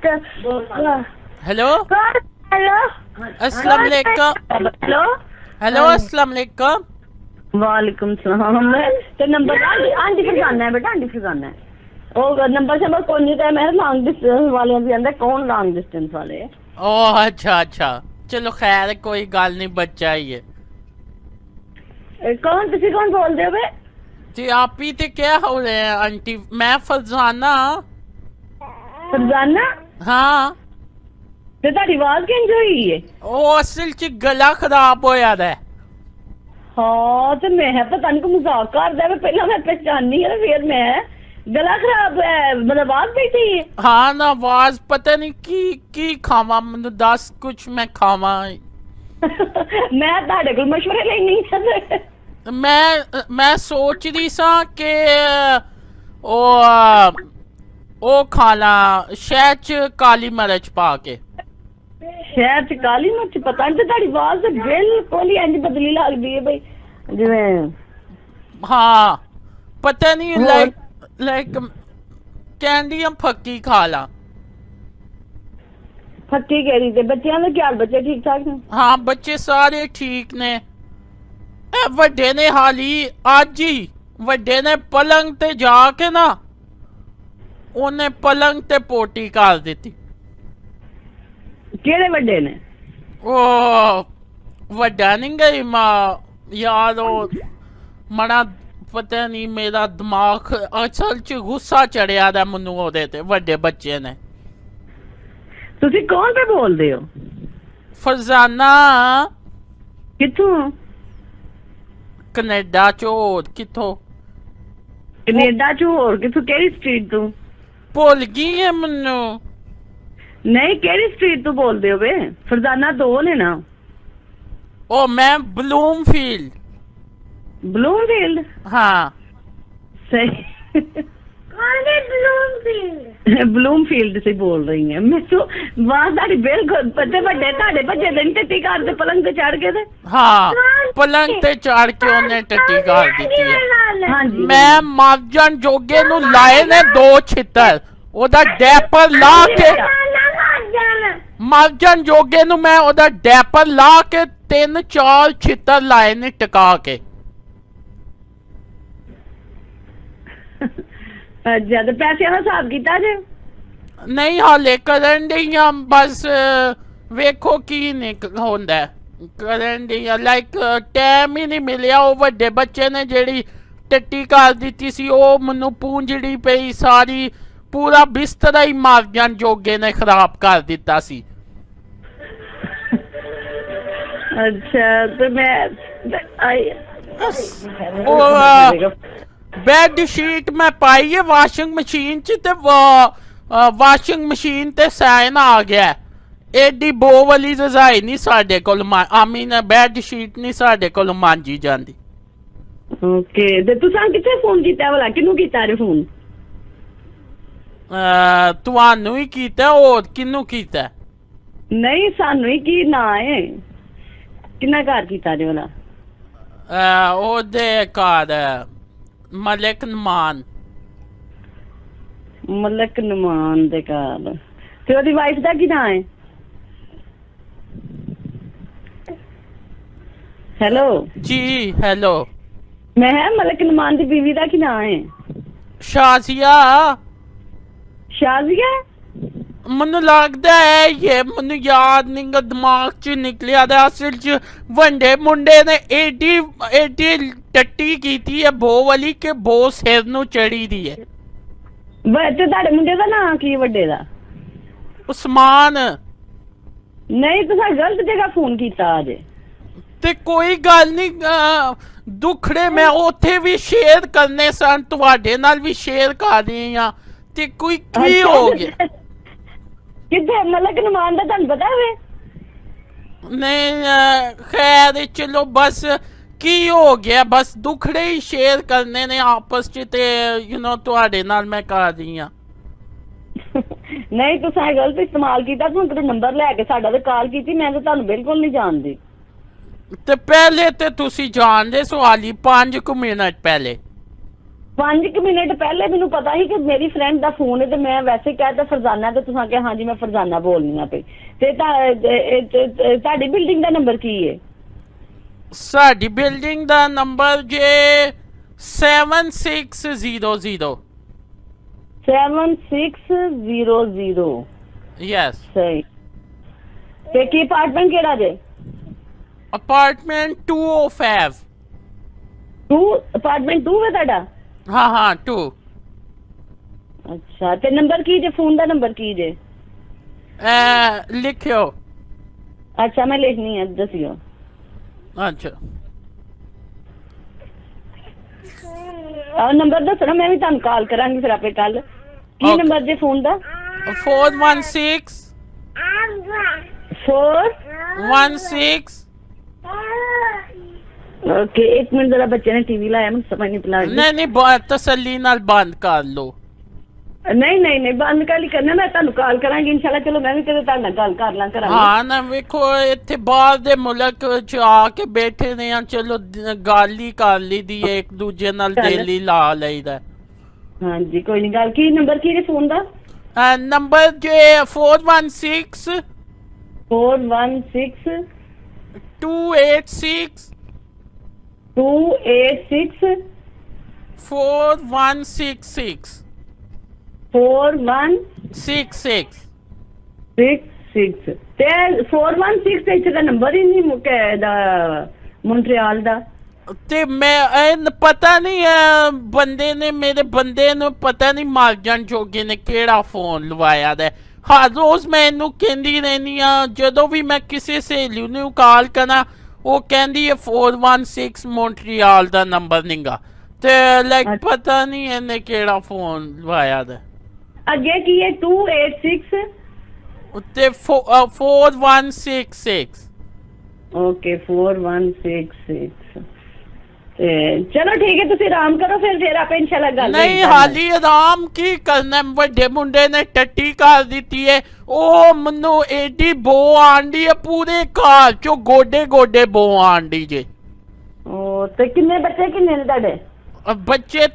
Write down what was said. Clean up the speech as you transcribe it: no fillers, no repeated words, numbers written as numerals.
Hello hello अस्सलाम वालेकुम। Hello hello अस्सलाम वालेकुम। वालेकुम सलाम। तो नंबर आंटी फरजाना है बेटा, आंटी फरजाना है। ओ नंबर से कौन नहीं था, मैं लॉन्ग डिस्टेंस वाले भी अंदर कौन लॉन्ग डिस्टेंस वाले। ओह अच्छा अच्छा, चलो खैर कोई गल नहीं, बच्चा ही है। कौन तुसी कौन बोल रहे हो बे? जी आप ही ते क्या हो रहे हैं आंटी? मैं फरजाना। फरजाना? हाँ ते ताड़ी आवाज किंज होई है? ओ असल च गला खराब होया दा है। हाँ तो मैं पता नहीं को मजाक करदा है, पहला मैं पहचानी है फिर मैं गला खराब है, मतलब आवाज बैठी है। हाँ ना आवाज पता नहीं की खावा, मैनू दस कुछ मैं खावा। मैं ताड़े कोल मशवरे लेनी है। मैं सोच रही सा कि ओ खाना शहद च काली मिर्च पा के। शहर च काली मिर्च? पता नहीं, ताड़ी आवाज तो बिल्कुल ही इंज बदली लगदी है भाई, जिवें हाँ पता नहीं और लाइक कैंडी हम फक्की खा ला। फक्की कह रही थे। बच्चियां दा क्या हाल? बच्चे ठीक ठाक ने? हाँ बच्चे सारे ठीक ने। वड्डे ने हाली अज ही वड्डे ने पलंग ते जाके ना उन्हें पलंग ते पोटी कर दी। केड़े बड्डे ने? ओ वड्डा नहीं गई माँ यार, ओ मड़ा पता नहीं मेरा दिमाग असल च गुस्सा चढ़िया दा मैनू ओदे ते वड्डे बच्चे ने। तुसी कौन पे बोल रहे हो? फरजाना कित्थों? कनेडा चो किथों? कनेडा चो होर कित्थों? केड़ी स्ट्रीट तू? भुल गई है मैनू। नहीं, केड़ी स्ट्रीट तू बोल रहे हो बे? फरजाना दो ने ना। ओ मैं ब्लूमफील्ड। ब्लूमफील्ड? हाँ सही। कौन है ब्लूमफील्ड? ब्लूमफील्ड से बोल रही है मैं तो। वहां साड़ी बिल्कुल पते बड़े ताड़े बच्चे दिन टट्टी कर दे पलंग पे चढ़ के। हाँ पलंग ते चढ़ के उन्हें टट्टी कर दी है। हाँ जी। मैं मार्जन जोगे नु लाए ने 2 छितर, ओदा डैपर ला के मार्जन जोगे नु मैं ओदा डैपर ला के 3-4 छितर लाए ने टका के। अच्छा तो पैसे का हिसाब किया जे? नहीं हाले करन दियां बस वेखो की होंदा करन दियां। लाइक टाइम ही नहीं मिलिया। ओ वड्डे बच्चे ने जेड़ी टट्टी कर दी सी ओ मैनू पूंजड़ी पई सारी, पूरा बिस्तरा ही मार्जन जोगे ने खराब कर दिता सी। अच्छा तो मैं बेड शीट मैं पाई है वाशिंग मशीन च ते वाशिंग मशीन ते सैन आ गया। एडी बो वाली रजाई नहीं साडे कोल आमी ने बेड शीट नहीं साडे कोल मांजी जांदी। ओके ते तुसां किथे फोन कीता भला? किनू कीता रे फोन? तुहानू ही कीता, और किनू कीता? नहीं सानू ही की ना है। किन्ना घर कीता रे भला? ओदे घर मलिक नमान। मलिक नमान दे घर ते ओदी वाइफ दा की ना है? हेलो जी हेलो। मैं है मलिक नमान दी बीवी दा की ना है? शाजिया। शाजिया? मैनू लगदा है ये मैनू याद नहीं गा, दिमाग च निकलिया दा। असल च वंडे मुंडे ने एडी एडी टट्टी कीती है बो वाली के बो सिर नू चढ़ी दी है। ते ताड़े मुंडे दा नाम की वड्डे दा? उस्मान। नहीं तुसां गलत जगह फोन कीता अज। ते कोई गल नहीं, दुखड़े मैं ओथे भी शेयर करने सन, तुहाडे नाल भी शेयर कर रही हां ते कोई की हो गया? किथे मलिक नमान दा तुहानू पता है? नहीं खैर चलो बस की हो गया, बस दुखड़े ही शेयर करने ने आपस च ते यू नो तुहाडे नाल मैं कर रही हां। नहीं तुसां गलत इस्तेमाल कीता। तुहां तेरा नंबर लैके साडा ते कॉल कीती, मैं ते तुहानू बिल्कुल नहीं जानदी। ते पहले ते तुसी जानदे सो हाली 5 मिनट पहले। 5 ਮਿੰਟ ਪਹਿਲੇ ਮੈਨੂੰ ਪਤਾ ਸੀ ਕਿ ਮੇਰੀ ਫਰੈਂਡ ਦਾ ਫੋਨ ਹੈ ਤੇ ਮੈਂ ਵੈਸੇ ਕਹਿਤਾ ਫਰਜ਼ਾਨਾ ਤੇ ਤੁਸੀਂ ਕਿਹਾ ਹਾਂਜੀ ਮੈਂ ਫਰਜ਼ਾਨਾ ਬੋਲਨੀ ਆ ਪਈ ਤੇ ਤੁਹਾਡੀ ਬਿਲਡਿੰਗ ਦਾ ਨੰਬਰ ਕੀ ਹੈ? ਸਾਡੀ ਬਿਲਡਿੰਗ ਦਾ ਨੰਬਰ ਜੇ 7600। 7600। ਯੈਸ। ਸਹੀ। ਤੇ ਕੀ ਅਪਾਰਟਮੈਂਟ ਕਿਹੜਾ ਜੇ? ਅਪਾਰਟਮੈਂਟ 205। 2 ਅਪਾਰਟਮੈਂਟ 2 ਹੈ ਤੁਹਾਡਾ? ਹਾਂ 2। ਅੱਛਾ ਤੇ ਨੰਬਰ ਕੀ ਜੇ? ਫੋਨ ਦਾ ਨੰਬਰ ਕੀ ਜੇ? ਲਿਖਿਓ। ਅੱਛਾ ਮੈਂ ਲਿਖਣੀ ਹੈ, ਦੱਸਿਓ। ਅੱਛਾ ਨੰਬਰ ਦੱਸਣਾ, ਮੈਂ ਵੀ ਤੁਹਾਨੂੰ ਕਾਲ ਕਰਾਂਗੀ ਫਿਰ ਆਪੇ ਕੱਲ। ਕੀ Okay. ਨੰਬਰ ਜੇ ਫੋਨ ਦਾ? 416 16। ਓਕੇ 1 ਮਿੰਟ ਜਰਾ ਬੱਚੇ ਨੇ ਟੀਵੀ ਲਾਇਆ, ਮੈਨੂੰ ਸਮਝ ਨਹੀਂ ਪਲਾ। ਨਹੀਂ ਤਸੱਲੀ ਨਾਲ ਬੰਦ ਕਰ ਲੋ। ਨਹੀਂ ਬੰਦ ਕਰ ਲਈ ਕਰਨਾ, ਮੈਂ ਤੁਹਾਨੂੰ ਕਾਲ ਕਰਾਂਗੀ ਇਨਸ਼ਾਅੱਲਾ। ਚਲੋ ਮੈਂ ਵੀ ਕਦੇ ਤੁਹਾਡੇ ਨਾਲ ਗੱਲ ਕਰ ਲਾਂ ਕਰਾਂਗੀ। ਹਾਂ ਨਾ ਵੇਖੋ ਇੱਥੇ ਬਾਹਰ ਦੇ ਮੁਲਕ ਚ ਆ ਕੇ ਬੈਠੇ ਨੇ ਆ, ਚਲੋ ਗੱਲ ਹੀ ਕਰ ਲਈ ਦੀ ਹੈ, ਇੱਕ ਦੂਜੇ ਨਾਲ ਦਿਲ ਹੀ ਲਾ ਲਈਦਾ। ਹਾਂਜੀ ਕੋਈ ਨਹੀਂ ਗੱਲ। ਕੀ ਨੰਬਰ ਕੀ ਜੇ ਫੋਨ ਦਾ? ਨੰਬਰ ਜੇ 416 416 286 286 4166 4166 ਤੇ 416 ਦਾ ਨੰਬਰ ਹੀ ਨਹੀਂ ਮੁੱਕਿਆ ਦਾ ਮੌਂਟਰੀਅਲ ਦਾ। ਤੇ ਮੈਂ ਪਤਾ ਨਹੀਂ ਬੰਦੇ ਨੇ ਮੇਰੇ ਬੰਦੇ ਨੂੰ ਪਤਾ ਨਹੀਂ ਮਰ ਜਾਣ ਜੋਗੇ ਨੇ ਕਿਹੜਾ ਫੋਨ ਲਵਾਇਆ ਦਾ। ਹਰ ਰੋਜ਼ ਮੈਂ ਇਹਨੂੰ ਕਹਿੰਦੀ ਰਹਿੰਦੀ ਆ, ਜਦੋਂ ਵੀ ਮੈਂ ਕਿਸੇ ਸਹੇਲੀ ਨੂੰ ਕਾਲ ਕਰਾਂ ਉਹ ਕਹਿੰਦੀ ਹੈ 416 ਮੌਂਟਰੀਅਲ ਦਾ ਨੰਬਰ ਨਿੰਗਾ ਤੇ ਲਾਈਕ ਪਤਾ ਨਹੀਂ ਇਹਨੇ ਕਿਹੜਾ ਫੋਨ ਲਵਾਇਆ ਦਾ। ਅੱਗੇ ਕੀ ਹੈ? 286 ਉੱਤੇ 4166। ਓਕੇ 4166। ਤੇ ਚਲੋ ਠੀਕ ਹੈ, ਤੁਸੀਂ ਆਰਾਮ ਕਰੋ ਫਿਰ ਆਪੇ ਇਨਸ਼ਾਅੱਲਾ ਗੱਲ ਨਹੀਂ ਹਾਲੀ ਆਰਾਮ ਕੀ ਕਰਨਾ, ਵੱਡੇ ਮੁੰਡੇ ਨੇ ਟੱਟੀ ਕਰ ਦਿੱਤੀ ਹੈ। ਉਹ ਮੈਨੂੰ ਏਡੀ ਬੋ ਆਂਡੀ ਹੈ, ਪੂਰੇ ਘਰ ਚੋਂ ਗੋਡੇ ਗੋਡੇ ਬੋ ਆਂਡੀ ਜੇ। ਉਹ ਤੇ ਕਿੰਨੇ ਬੱਚੇ ਕਿੰਨੇ ਨੇ ਤੁਹਾਡੇ? ਬੱਚੇ